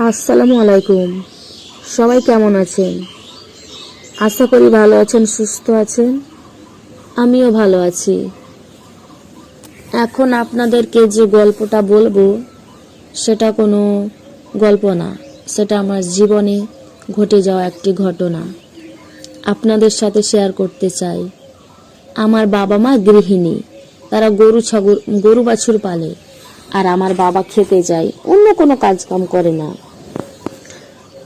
আসসালামু আলাইকুম। সবাই কেমন আছেন? আশা করি ভালো আছেন, সুস্থ আছেন। আমিও ভালো আছি। এখন আপনাদেরকে যে গল্পটা বলবো সেটা কোনো গল্প না, সেটা আমার জীবনে ঘটে যাওয়া একটি ঘটনা আপনাদের সাথে শেয়ার করতে চাই। আমার বাবা মা গৃহিণী, তারা গরু বাছুর পালে, আর আমার বাবা খেতে যায়, অন্য কোনো কাজ কাম করে না।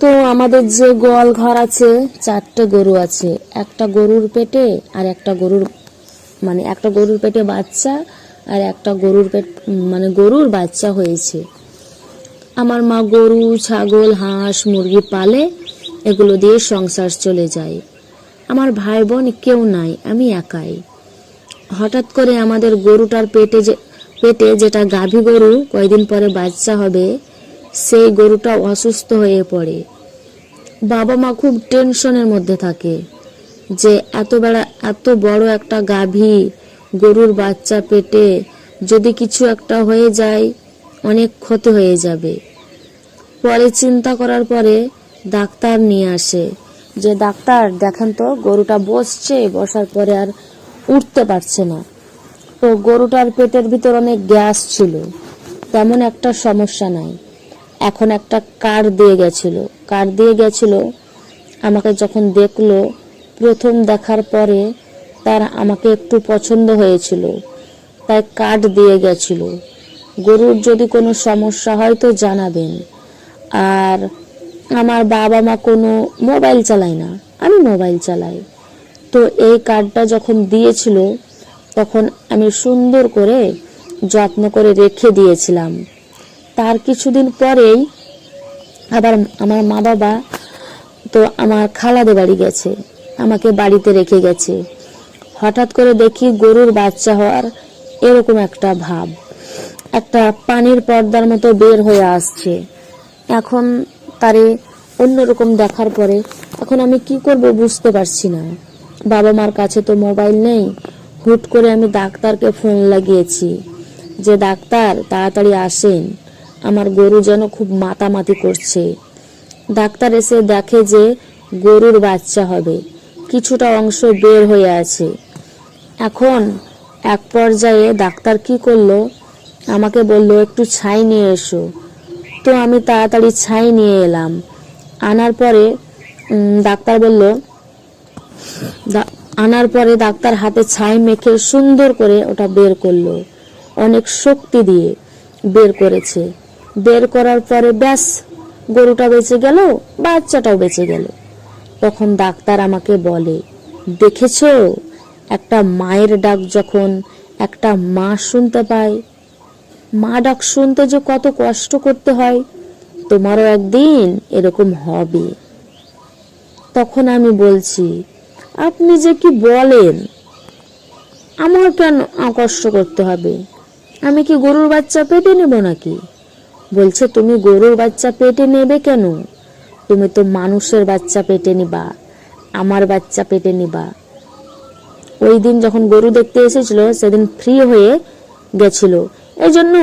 তো আমাদের যে গোয়াল ঘর আছে, 4টে গরু আছে। একটা গরুর পেটে আর একটা গরুর পেটে বাচ্চা, আর একটা গরুর বাচ্চা হয়েছে। আমার মা গরু, ছাগল, হাঁস, মুরগি পালে, এগুলো দিয়ে সংসার চলে যায়। আমার ভাই বোন কেউ নাই, আমি একাই। হঠাৎ করে আমাদের গরুটার পেটে যেটা গাভী গরু, কয়দিন পরে বাচ্চা হবে, সেই গরুটা অসুস্থ হয়ে পড়ে। বাবা মা খুব টেনশনের মধ্যে থাকে যে এত বড় একটা গাভী গরুর বাচ্চা পেটে, যদি কিছু একটা হয়ে যায় অনেক ক্ষতি হয়ে যাবে। পরে চিন্তা করার পরে ডাক্তার নিয়ে আসে, যে ডাক্তার দেখেন তো, গরুটা বসার পরে আর উঠতে পারছে না। তো গরুটার পেটের ভিতর অনেক গ্যাস ছিল, তেমন একটা সমস্যা নাই। এখন একটা কার্ড দিয়ে গেছিল। আমাকে যখন দেখলো, প্রথম দেখার পরে তার আমাকে একটু পছন্দ হয়েছিল, তাই কার্ড দিয়ে গেছিল। গরুর যদি কোনো সমস্যা হয় তো জানাবেন। আর আমার বাবা মা কোনো মোবাইল চালায় না, আমি মোবাইল চালাই। তো এই কার্ডটা যখন দিয়েছিল, তখন আমি সুন্দর করে যত্ন করে রেখে দিয়েছিলাম। তার কিছুদিন পরেই আবার আমার মা বাবা তো আমার খালাদের বাড়ি গেছে, আমাকে বাড়িতে রেখে গেছে। হঠাৎ করে দেখি গরুর বাচ্চা হওয়ার এরকম একটা ভাব, একটা পানির পর্দার মতো বের হয়ে আসছে। এখন তারে অন্যরকম দেখার পরে এখন আমি কি করব বুঝতে পারছি না। বাবা মার কাছে তো মোবাইল নেই। হুট করে আমি ডাক্তারকে ফোন লাগিয়েছি, যে ডাক্তার তাড়াতাড়ি আসেন, আমার গরু যেন খুব মাতামাতি করছে। ডাক্তার এসে দেখে যে গরুর বাচ্চা হবে, কিছুটা অংশ বের হয়ে আছে। এখন এক পর্যায়ে ডাক্তার কি করলো, আমাকে বলল একটু ছাই নিয়ে এসো। তো আমি তাড়াতাড়ি ছাই নিয়ে এলাম। আনার পরে ডাক্তার হাতে ছাই মেখে সুন্দর করে ওটা বের করলো, অনেক শক্তি দিয়ে বের করেছে। বের করার পরে ব্যাস, গরুটা বেঁচে গেল, বাচ্চাটাও বেঁচে গেল। তখন ডাক্তার আমাকে বলে, দেখেছো, একটা মায়ের ডাক যখন একটা মা শুনতে পায়, মা ডাক শুনতে যে কত কষ্ট করতে হয়, তোমারও একদিন এরকম হবে। তখন আমি বলছি, আপনি যে কি বলেন, আমার কেন কষ্ট করতে হবে? আমি কি গরুর বাচ্চা পেটে নেব নাকি? বলছে, তুমি গরুর বাচ্চা পেটে নেবে কেন? তুমি তো মানুষের বাচ্চা পেটে নিবা, আমার বাচ্চা পেটে নিবা। ওই দিন যখন গরু দেখতে এসেছিল, সেদিন ফ্রি হয়ে গেছিল, এই জন্য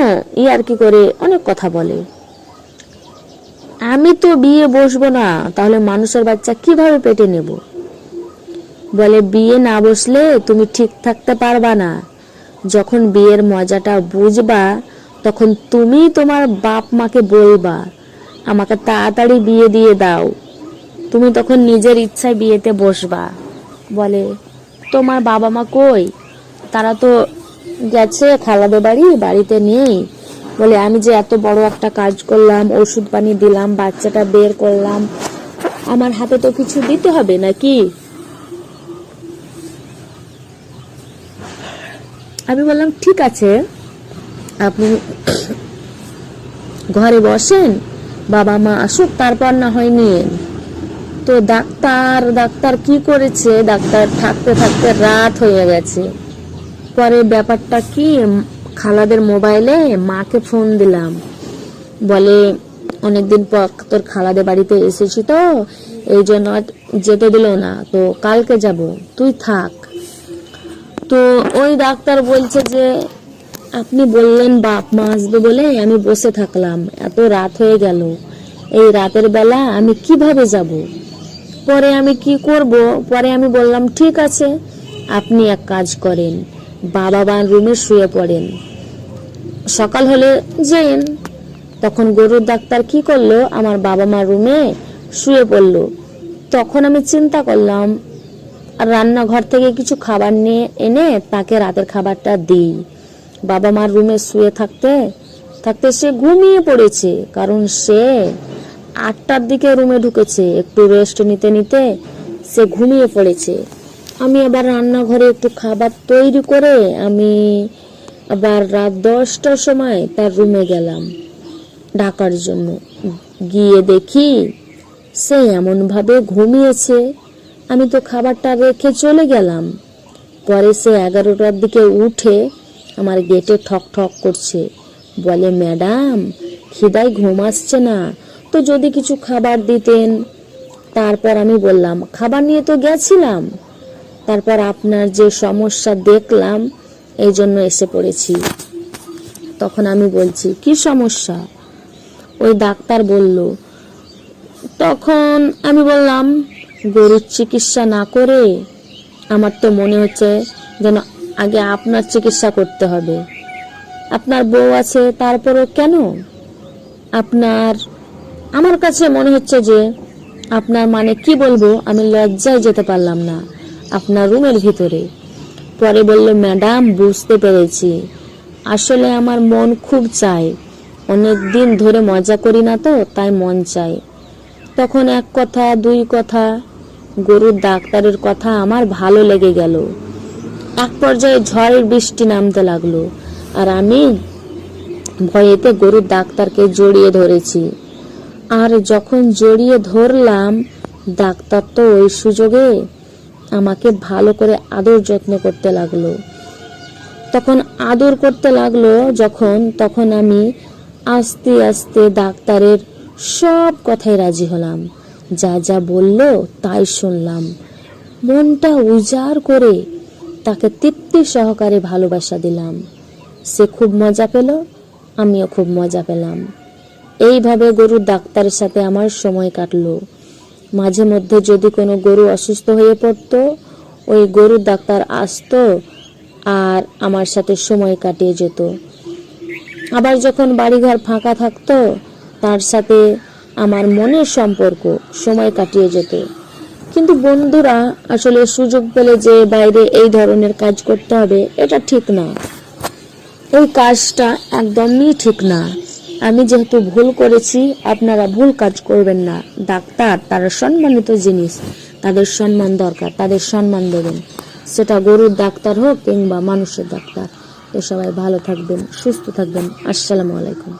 আর কি করে অনেক কথা বলে। আমি তো বিয়ে বসবো না, তাহলে মানুষের বাচ্চা কিভাবে পেটে নেব? বলে, বিয়ে না বসলে তুমি ঠিক থাকতে পারবা না। যখন বিয়ের মজাটা বুঝবা, তখন তুমি তোমার বাপ মাকে বলবা, আমাকে তাড়াতাড়ি বিয়ে দিয়ে দাও। তুমি তখন নিজের ইচ্ছায় বিয়েতে বসবা। বলে, তোমার বাবা মা কই? তারা তো গেছে খালাদের বাড়িতে নেই। বলে, আমি যে এত বড় একটা কাজ করলাম, ওষুধ পানি দিলাম, বাচ্চাটা বের করলাম, আমার হাতে তো কিছু দিতে হবে নাকি? আমি বললাম, ঠিক আছে, আপনি ঘরে বসেন, বাবা মা আসুক, তারপর না হয় নিয়েন। তো ডাক্তার কি করেছে, ডাক্তার থাকতে থাকতে রাত হয়ে গেছে। পরে ব্যাপারটা কি, খালাদের মোবাইলে মাকে ফোন দিলাম। বলে, অনেকদিন পর তোর খালাদের বাড়িতে এসেছি, তো এই জন্য যেতে দিল না, তো কালকে যাব, তুই থাক। তো ওই ডাক্তার বলছে যে, আপনি বললেন বাপ মা আসবে বলে আমি বসে থাকলাম, এত রাত হয়ে গেল, এই রাতের বেলা আমি কিভাবে যাব? পরে আমি কি করব? পরে আমি বললাম ঠিক আছে, আপনি এক কাজ করেন, বাবা মার রুমে শুয়ে পড়েন, সকাল হলে যেন। তখন গরুর ডাক্তার কি করলো, আমার বাবা মার রুমে শুয়ে পড়লো। তখন আমি চিন্তা করলাম রান্নাঘর থেকে কিছু খাবার নিয়ে এনে তাকে রাতের খাবারটা দিই। বাবা মার রুমে শুয়ে থাকতে থাকতে সে ঘুমিয়ে পড়েছে, কারণ সে 8টার দিকে রুমে ঢুকেছে। একটু রেস্ট নিতে নিতে সে ঘুমিয়ে পড়েছে। আমি আবার রান্নাঘরে একটু খাবার তৈরি করে আমি আবার রাত 10টার সময় তার রুমে গেলাম ডাকার জন্য। গিয়ে দেখি সে এমন ভাবে ঘুমিয়েছে, আমি তো খাবারটা রেখে চলে গেলাম। পরে সে 11টার দিকে উঠে আমার গেটে ঠক ঠক করছে, বলে ম্যাডাম খিদায় ঘুম আসছে না, তো যদি কিছু খাবার দিতেন। তারপর আমি বললাম খাবার নিয়ে তো গেছিলাম, তারপর আপনার যে সমস্যা দেখলাম এই জন্য এসে পড়েছি। তখন আমি বলছি কি সমস্যা? ওই ডাক্তার বলল। তখন আমি বললাম গরুর চিকিৎসা না করে আমার তো মনে হচ্ছে যেন আগে আপনার চিকিৎসা করতে হবে। আপনার বউ আছে, তারপরও কেন আপনার? আমার কাছে মনে হচ্ছে যে আপনার, মানে কি বলবো, আমি লজ্জায় যেতে পারলাম না আপনার রুমের ভিতরে। পরে বলল ম্যাডাম বুঝতে পেরেছি, আসলে আমার মন খুব চায়, অনেক দিন ধরে মজা করি না তো তাই মন চায়। তখন এক কথা দুই কথা গরুর ডাক্তারের কথা আমার ভালো লেগে গেল। এক পর্যায়ে ঝড়ের বৃষ্টি নামতে লাগলো, আর আমি ভয়েতে গরুর ডাক্তারকে জড়িয়ে ধরেছি। আর যখন জড়িয়ে ধরলাম, ডাক্তার তো ওই সুযোগে আমাকে ভালো করে আদর যত্ন করতে লাগলো। তখন আদর করতে লাগলো তখন আমি আস্তে আস্তে ডাক্তারের সব কথায় রাজি হলাম, যা যা বলল তাই শুনলাম। মনটা উজাড় করে তাকে তৃপ্তি সহকারে ভালোবাসা দিলাম। সে খুব মজা পেল, আমিও খুব মজা পেলাম। এইভাবে গরুর ডাক্তারের সাথে আমার সময় কাটলো। মাঝে মধ্যে যদি কোনো গরু অসুস্থ হয়ে পড়তো, ওই গরুর ডাক্তার আসতো আর আমার সাথে সময় কাটিয়ে যেত। আবার যখন বাড়িঘর ফাঁকা থাকতো, তার সাথে আমার মনের সম্পর্ক সময় কাটিয়ে যেত। কিন্তু বন্ধুরা, আসলে সুযোগ পেলে যে বাইরে এই ধরনের কাজ করতে হবে এটা ঠিক না, এই কাজটা একদমই ঠিক না। আমি যেহেতু ভুল করেছি, আপনারা ভুল কাজ করবেন না। ডাক্তার তারা সম্মানিত জিনিস, তাদের সম্মান দরকার, তাদের সম্মান দেবেন, সেটা গরুর ডাক্তার হোক কিংবা মানুষের ডাক্তার। তো সবাই ভালো থাকবেন, সুস্থ থাকবেন। আসসালামু আলাইকুম।